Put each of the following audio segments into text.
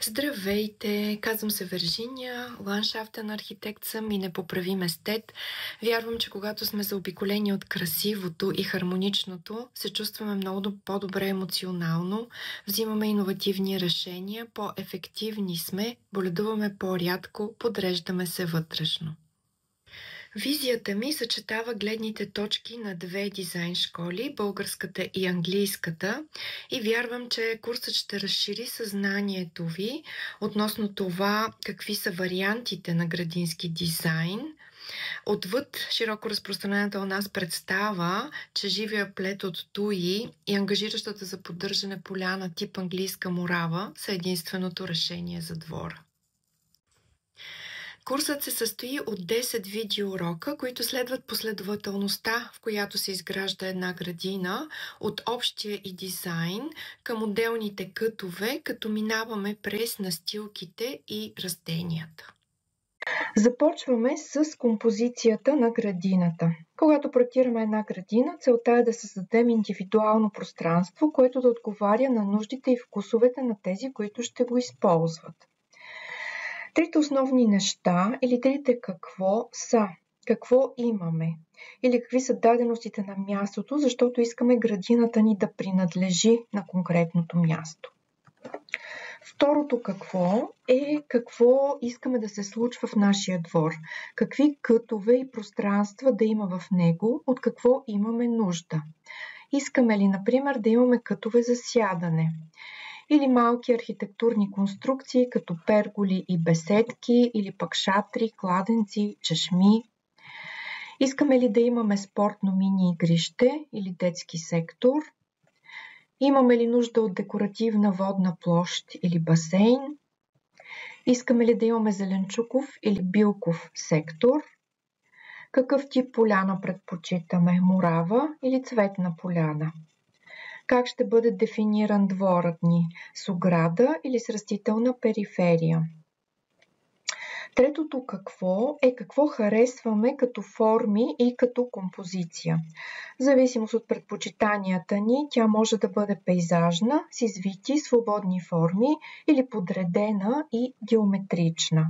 Здравейте! Казвам се Вержиния, ландшафтен архитект съм и непоправим естет. Вярвам, че когато сме заобиколени от красивото и хармоничното, се чувстваме много по-добре емоционално, взимаме иновативни решения, по-ефективни сме, боледуваме по-рядко, подреждаме се вътрешно. Визията ми съчетава гледните точки на две дизайн школи, българската и английската, и вярвам, че курсът ще разшири съзнанието ви относно това какви са вариантите на градински дизайн. Отвъд широко разпространената у нас представа, че живия плет от туи и ангажиращата за поддържане поляна тип английска морава са единственото решение за двора. Курсът се състои от 10 видеоурока, които следват последователността, в която се изгражда една градина, от общия и дизайн към отделните кътове, като минаваме през настилките и растенията. Започваме с композицията на градината. Когато проектираме една градина, целта е да създадем индивидуално пространство, което да отговаря на нуждите и вкусовете на тези, които ще го използват. Трите основни неща или трите какво са: какво имаме или какви са даденостите на мястото, защото искаме градината ни да принадлежи на конкретното място. Второто какво е какво искаме да се случва в нашия двор, какви кътове и пространства да има в него, от какво имаме нужда. Искаме ли, например, да имаме кътове за сядане или малки архитектурни конструкции, като перголи и беседки, или пък шатри, кладенци, чешми. Искаме ли да имаме спортно мини игрище или детски сектор? Имаме ли нужда от декоративна водна площ или басейн? Искаме ли да имаме зеленчуков или билков сектор? Какъв тип поляна предпочитаме? Морава или цветна поляна? Как ще бъде дефиниран дворът ни? С ограда или с растителна периферия? Третото какво е какво харесваме като форми и като композиция. В зависимост от предпочитанията ни, тя може да бъде пейзажна, с извити, свободни форми или подредена и геометрична.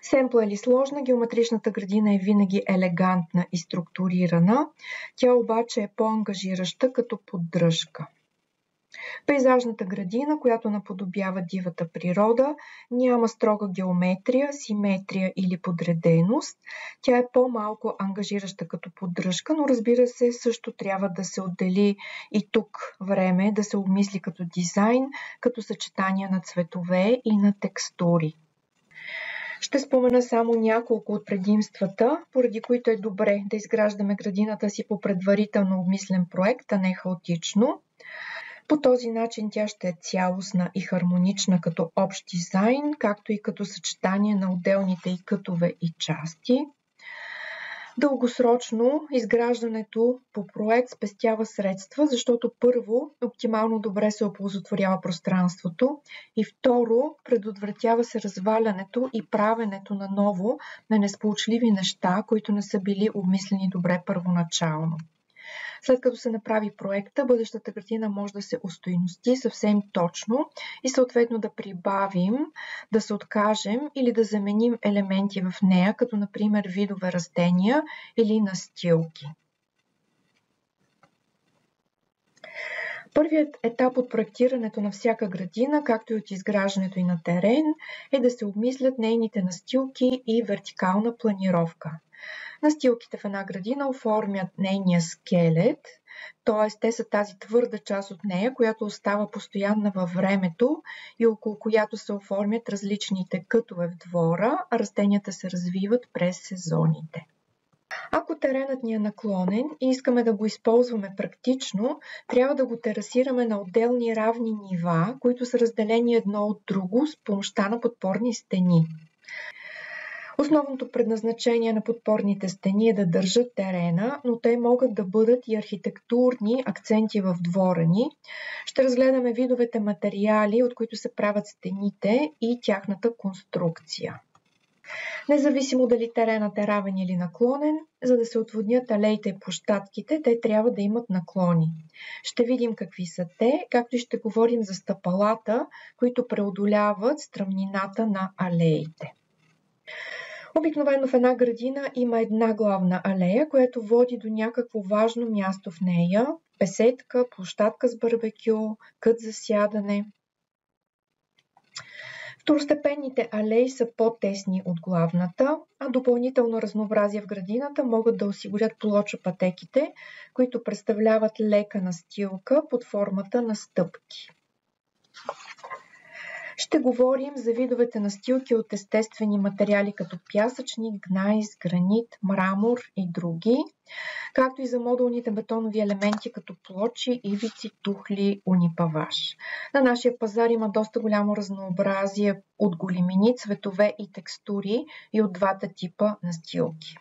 Семпла или сложна, геометричната градина е винаги елегантна и структурирана, тя обаче е по-ангажираща като поддръжка. Пейзажната градина, която наподобява дивата природа, няма строга геометрия, симетрия или подреденост. Тя е по-малко ангажираща като поддръжка, но разбира се, също трябва да се отдели и тук време да се обмисли като дизайн, като съчетание на цветове и на текстури. Ще спомена само няколко от предимствата, поради които е добре да изграждаме градината си по предварително обмислен проект, а не хаотично. По този начин тя ще е цялостна и хармонична като общ дизайн, както и като съчетание на отделните и кътове и части. Дългосрочно изграждането по проект спестява средства, защото първо оптимално добре се оползотворява пространството и второ предотвратява се развалянето и правенето на ново на несполучливи неща, които не са били обмислени добре първоначално. След като се направи проекта, бъдещата картина може да се остойности съвсем точно и съответно да прибавим, да се откажем или да заменим елементи в нея, като например видове растения или настилки. Първият етап от проектирането на всяка градина, както и от изграждането и на терен, е да се обмислят нейните настилки и вертикална планировка. Настилките в една градина оформят нейния скелет, т.е. те са тази твърда част от нея, която остава постоянна във времето и около която се оформят различните кътове в двора, а растенията се развиват през сезоните. Ако теренът ни е наклонен и искаме да го използваме практично, трябва да го терасираме на отделни равни нива, които са разделени едно от друго с помощта на подпорни стени. Основното предназначение на подпорните стени е да държат терена, но те могат да бъдат и архитектурни акценти в двора ни. Ще разгледаме видовете материали, от които се правят стените и тяхната конструкция. Независимо дали теренът е равен или наклонен, за да се отводнят алеите и площадките, те трябва да имат наклони. Ще видим какви са те, както и ще говорим за стъпалата, които преодоляват стръмнината на алеите. Обикновено в една градина има една главна алея, която води до някакво важно място в нея – беседка, площадка с барбекю, кът за сядане. Второстепенните алеи са по-тесни от главната, а допълнително разнообразие в градината могат да осигурят плоча-пътеките, които представляват лека настилка под формата на стъпки. Ще говорим за видовете настилки от естествени материали като пясъчник, гнайс, гранит, мрамор и други, както и за модулните бетонови елементи като плочи, ивици, тухли, унипаваж. На нашия пазар има доста голямо разнообразие от големини, цветове и текстури и от двата типа настилки.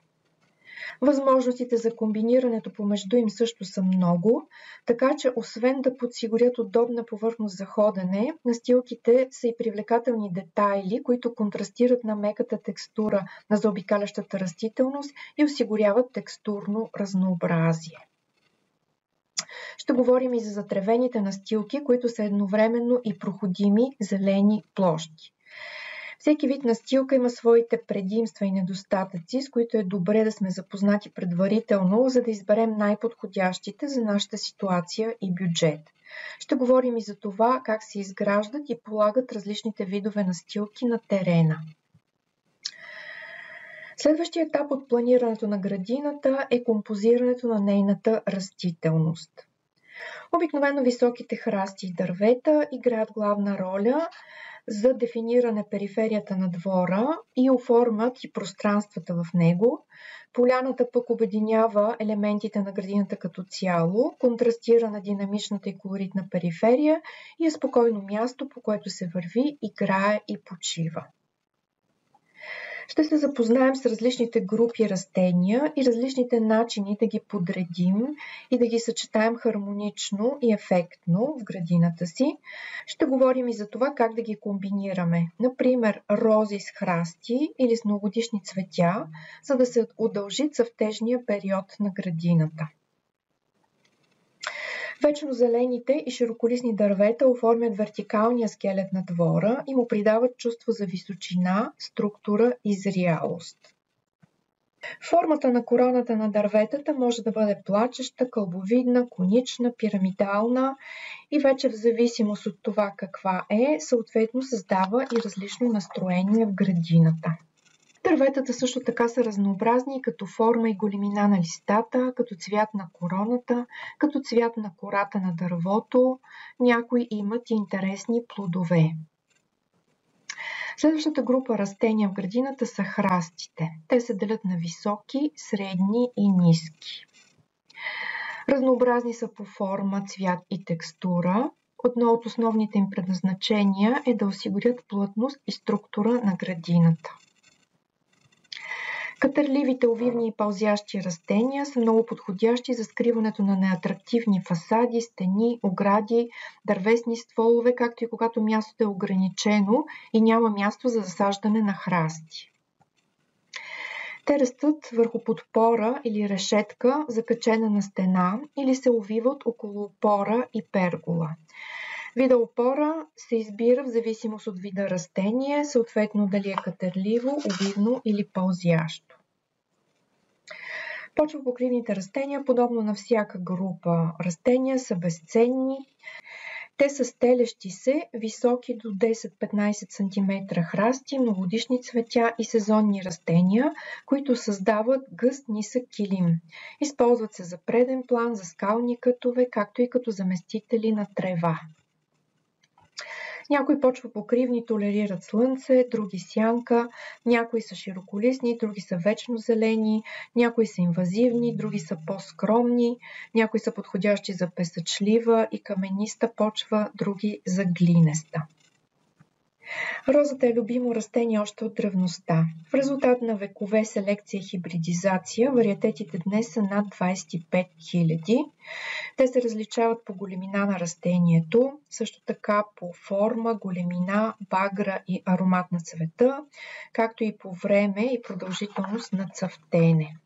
Възможностите за комбинирането помежду им също са много, така че освен да подсигурят удобна повърхност за ходене, настилките са и привлекателни детайли, които контрастират на меката текстура на заобикалящата растителност и осигуряват текстурно разнообразие. Ще говорим и за затревените настилки, които са едновременно и проходими зелени площи. Всеки вид настилка има своите предимства и недостатъци, с които е добре да сме запознати предварително, за да изберем най-подходящите за нашата ситуация и бюджет. Ще говорим и за това как се изграждат и полагат различните видове настилки на терена. Следващия етап от планирането на градината е композирането на нейната растителност. Обикновено високите храсти и дървета играят главна роля за дефиниране периферията на двора и оформят и пространствата в него. Поляната пък обединява елементите на градината като цяло, контрастира на динамичната и колоритна периферия и е спокойно място, по което се върви, играе и почива. Ще се запознаем с различните групи растения и различните начини да ги подредим и да ги съчетаем хармонично и ефектно в градината си. Ще говорим и за това как да ги комбинираме. Например, рози с храсти или с многогодишни цветя, за да се удължи цъфтежния период на градината. Вечно зелените и широколистни дървета оформят вертикалния скелет на двора и му придават чувство за височина, структура и зрялост. Формата на короната на дърветата може да бъде плачеща, кълбовидна, конична, пирамидална и вече в зависимост от това каква е, съответно създава и различно настроение в градината. Дърветата също така са разнообразни като форма и големина на листата, като цвят на короната, като цвят на кората на дървото. Някои имат и интересни плодове. Следващата група растения в градината са храстите. Те се делят на високи, средни и ниски. Разнообразни са по форма, цвят и текстура. Едно от основните им предназначения е да осигурят плътност и структура на градината. Катърливите овивни и пълзящи растения са много подходящи за скриването на неатрактивни фасади, стени, огради, дървесни стволове, както и когато мястото е ограничено и няма място за засаждане на храсти. Те растат върху подпора или решетка, закачена на стена, или се увиват около опора и пергола. Вида опора се избира в зависимост от вида растение, съответно дали е катърливо, овивно или пълзящо. Почвопокривните растения, подобно на всяка група растения, са безценни. Те са стелещи се, високи до 10-15 см храсти, многодишни цветя и сезонни растения, които създават гъст нисък килим. Използват се за преден план, за скални кътове, както и като заместители на трева. Някои почвопокривни толерират слънце, други сянка, някои са широколистни, други са вечно зелени, някои са инвазивни, други са по-скромни, някои са подходящи за песъчлива и камениста почва, други за глинеста. Розата е любимо растение още от древността. В резултат на векове селекция и хибридизация, вариететите днес са над 25 000. Те се различават по големина на растението, също така по форма, големина, багра и аромат на цвета, както и по време и продължителност на цъфтене.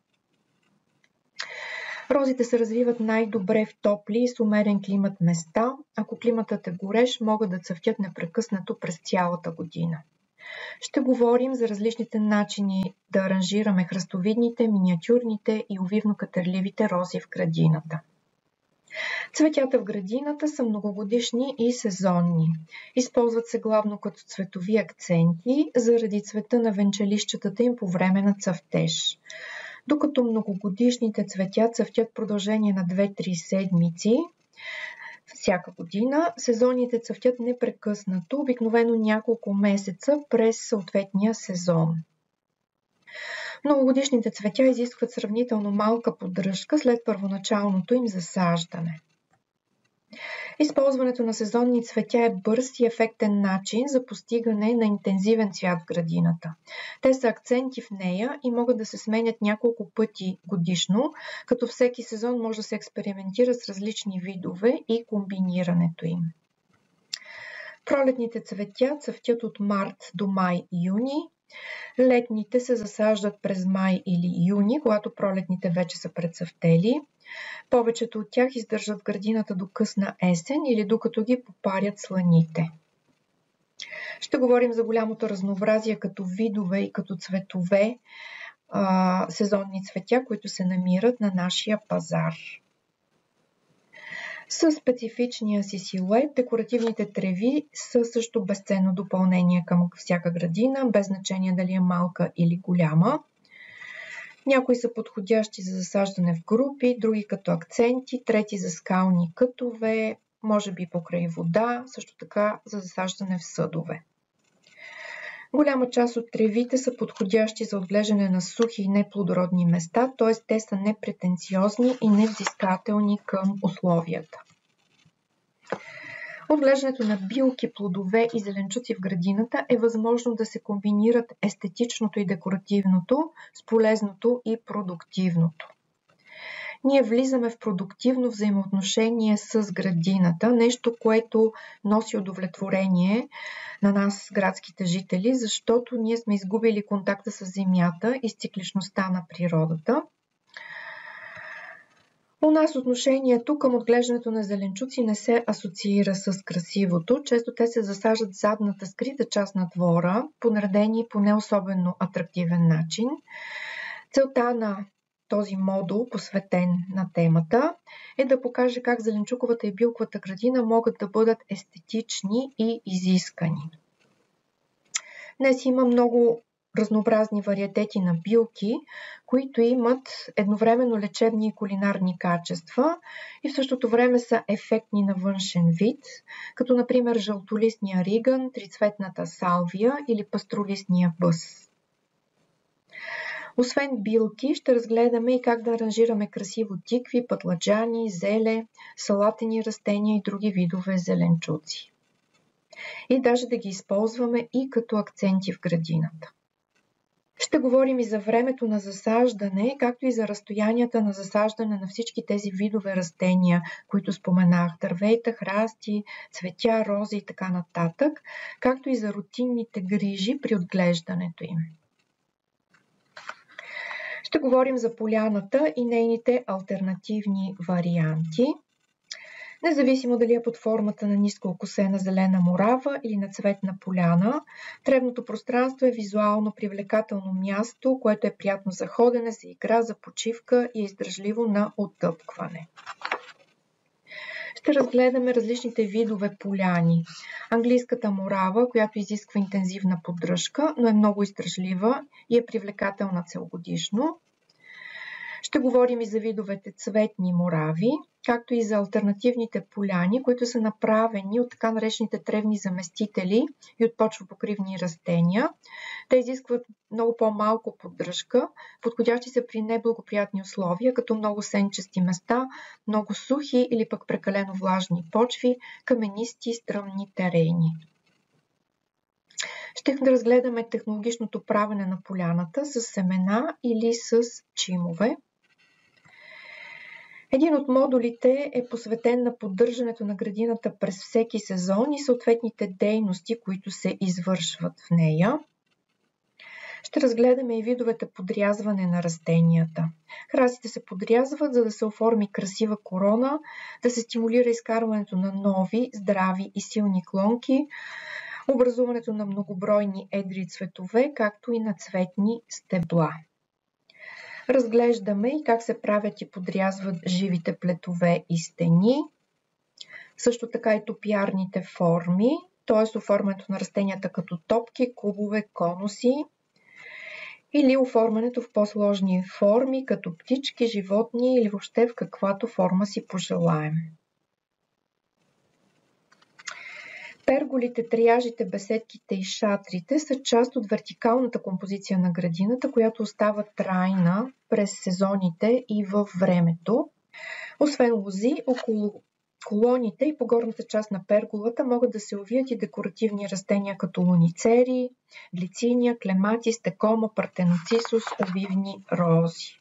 Розите се развиват най-добре в топли и с умерен климат места. Ако климатът е горещ, могат да цъфтят непрекъснато през цялата година. Ще говорим за различните начини да аранжираме храстовидните, миниатюрните и овивно-катърливите рози в градината. Цветята в градината са многогодишни и сезонни. Използват се главно като цветови акценти заради цвета на венчелищата им по време на цъфтеж. Докато многогодишните цветя цъфтят в продължение на 2-3 седмици всяка година, сезонните цъфтят непрекъснато, обикновено няколко месеца през съответния сезон. Многогодишните цветя изискват сравнително малка поддръжка след първоначалното им засаждане. Използването на сезонни цветя е бърз и ефектен начин за постигане на интензивен цвят в градината. Те са акценти в нея и могат да се сменят няколко пъти годишно, като всеки сезон може да се експериментира с различни видове и комбинирането им. Пролетните цветя цъфтят от март до май-юни. Летните се засаждат през май или юни, когато пролетните вече са прецъфтели. Повечето от тях издържат в градината до късна есен или докато ги попарят сланите. Ще говорим за голямото разнообразие като видове и като цветове сезонни цветя, които се намират на нашия пазар. Със специфичния си силует, декоративните треви са също безценно допълнение към всяка градина, без значение дали е малка или голяма. Някои са подходящи за засаждане в групи, други като акценти, трети за скални кътове, може би покрай вода, също така за засаждане в съдове. Голяма част от тревите са подходящи за отглеждане на сухи и неплодородни места, т.е. те са непретенциозни и невзискателни към условията. Отглеждането на билки, плодове и зеленчуци в градината е възможно да се комбинират естетичното и декоративното с полезното и продуктивното. Ние влизаме в продуктивно взаимоотношение с градината, нещо, което носи удовлетворение на нас, градските жители, защото ние сме изгубили контакта с земята и с цикличността на природата. У нас отношението към отглеждането на зеленчуци не се асоциира с красивото. Често те се засаждат в задната скрита част на двора, подредени по не особено атрактивен начин. Целта на този модул, посветен на темата, е да покаже как зеленчуковата и билковата градина могат да бъдат естетични и изискани. Днес има много разнообразни вариетети на билки, които имат едновременно лечебни и кулинарни качества и в същото време са ефектни на външен вид, като например жълтолистния риган, трицветната салвия или пастролистния бъс. Освен билки, ще разгледаме и как да аранжираме красиво тикви, пътладжани, зеле, салатени растения и други видове зеленчуци. И даже да ги използваме и като акценти в градината. Ще говорим и за времето на засаждане, както и за разстоянията на засаждане на всички тези видове растения, които споменах, дървета, храсти, цветя, рози и така нататък, както и за рутинните грижи при отглеждането им. Ще говорим за поляната и нейните алтернативни варианти. Независимо дали е под формата на ниско окосена зелена морава или на цветна поляна, тревното пространство е визуално привлекателно място, което е приятно за ходене, за игра, за почивка и е издръжливо на оттъпкване. Ще разгледаме различните видове поляни. Английската морава, която изисква интензивна поддръжка, но е много издръжлива и е привлекателна целогодишно. Ще говорим и за видовете цветни морави, както и за алтернативните поляни, които са направени от така наречените тревни заместители и от почвопокривни растения. Те изискват много по-малко поддръжка, подходящи се при неблагоприятни условия, като много сенчести места, много сухи или пък прекалено влажни почви, каменисти, стръмни терени. Ще разгледаме технологичното правене на поляната с семена или с чимове. Един от модулите е посветен на поддържането на градината през всеки сезон и съответните дейности, които се извършват в нея. Ще разгледаме и видовете подрязване на растенията. Храстите се подрязват, за да се оформи красива корона, да се стимулира изкарването на нови, здрави и силни клонки, образуването на многобройни едри цветове, както и на цветни стебла. Разглеждаме и как се правят и подрязват живите плетове и стени, също така и топиарните форми, т.е. оформянето на растенията като топки, кубове, конуси, или оформянето в по-сложни форми, като птички, животни или въобще в каквато форма си пожелаем. Перголите, триажите, беседките и шатрите са част от вертикалната композиция на градината, която остава трайна през сезоните и във времето. Освен лози, около колоните и по горната част на перголата могат да се увият и декоративни растения като луницери, глициния, клематис, текома, партеноцисус, овивни рози.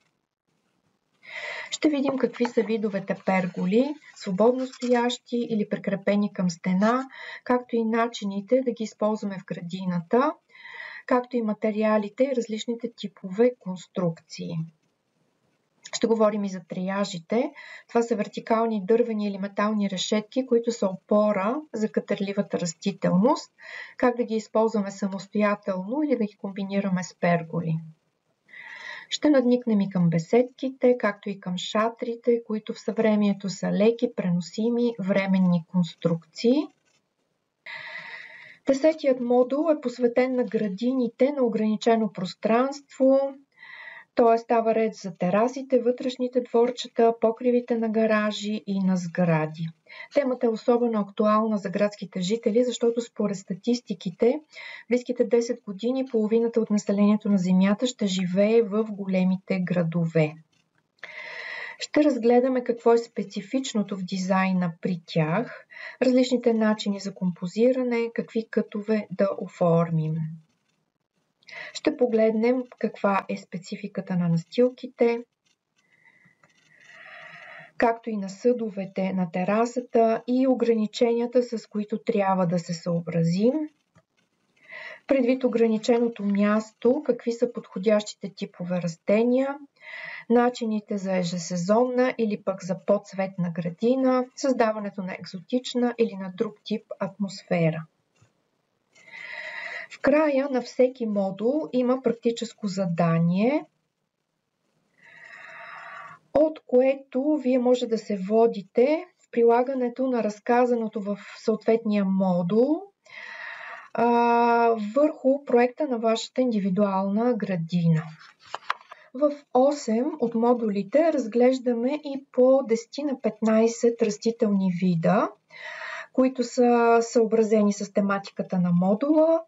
Ще видим какви са видовете перголи, свободно стоящи или прикрепени към стена, както и начините да ги използваме в градината, както и материалите и различните типове конструкции. Ще говорим и за триажите. Това са вертикални дървени или метални решетки, които са опора за катерливата растителност, как да ги използваме самостоятелно или да ги комбинираме с перголи. Ще надникнем и към беседките, както и към шатрите, които в съвремието са леки, преносими, временни конструкции. Десетият модул е посветен на градините на ограничено пространство, т.е. става ред за терасите, вътрешните дворчета, покривите на гаражи и на сгради. Темата е особено актуална за градските жители, защото според статистиките, близките 10 години половината от населението на Земята ще живее в големите градове. Ще разгледаме какво е специфичното в дизайна при тях, различните начини за композиране, какви кътове да оформим. Ще погледнем каква е спецификата на настилките, както и на съдовете на терасата и ограниченията, с които трябва да се съобразим. Предвид ограниченото място, какви са подходящите типове растения, начините за ежесезонна или пък за по-цветна градина, създаването на екзотична или на друг тип атмосфера. В края на всеки модул има практическо задание, от което вие може да се водите в прилагането на разказаното в съответния модул върху проекта на вашата индивидуална градина. В 8 от модулите разглеждаме и по 10 на 15 растителни вида, които са съобразени с тематиката на модула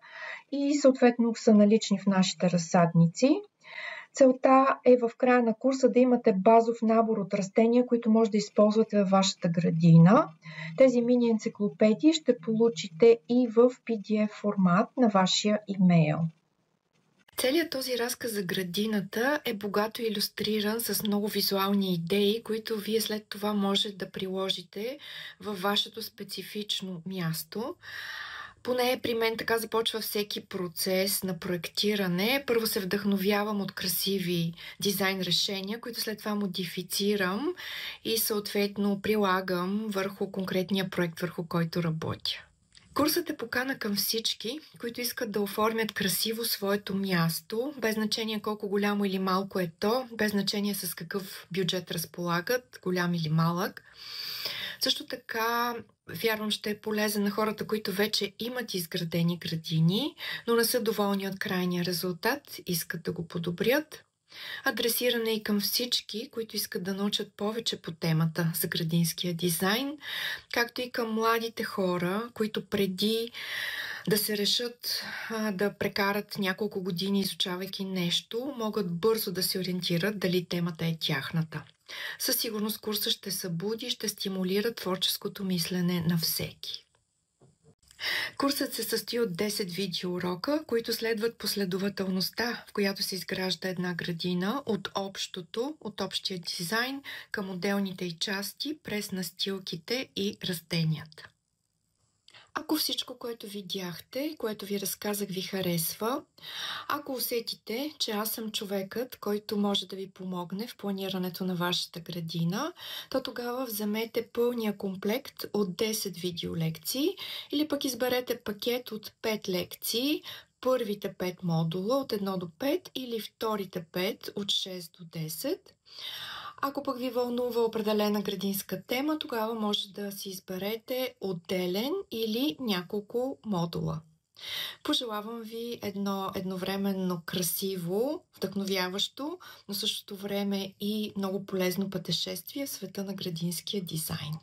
и съответно са налични в нашите разсадници. Целта е в края на курса да имате базов набор от растения, които може да използвате във вашата градина. Тези мини енциклопедии ще получите и в PDF формат на вашия имейл. Целият този разказ за градината е богато илюстриран с много визуални идеи, които вие след това може да приложите във вашето специфично място. Поне при мен така започва всеки процес на проектиране. Първо се вдъхновявам от красиви дизайн решения, които след това модифицирам и съответно прилагам върху конкретния проект, върху който работя. Курсът е покана към всички, които искат да оформят красиво своето място, без значение колко голямо или малко е то, без значение с какъв бюджет разполагат, голям или малък. Също така, вярвам, ще е полезен на хората, които вече имат изградени градини, но не са доволни от крайния резултат, искат да го подобрят. Адресиране и към всички, които искат да научат повече по темата за градинския дизайн, както и към младите хора, които преди да се решат да прекарат няколко години изучавайки нещо, могат бързо да се ориентират дали темата е тяхната. Със сигурност курсът ще събуди и ще стимулира творческото мислене на всеки. Курсът се състои от 10 видеоурока, които следват последователността, в която се изгражда една градина от общия дизайн към отделните й части, през настилките и растенията. Ако всичко, което видяхте, което ви разказах, ви харесва, ако усетите, че аз съм човекът, който може да ви помогне в планирането на вашата градина, то тогава вземете пълния комплект от 10 видеолекции или пък изберете пакет от 5 лекции, първите 5 модула от 1 до 5 или вторите 5 от 6 до 10. Ако пък ви вълнува определена градинска тема, тогава може да си изберете отделен или няколко модула. Пожелавам ви едно едновременно красиво, вдъхновяващо, но същото време и много полезно пътешествие в света на градинския дизайн.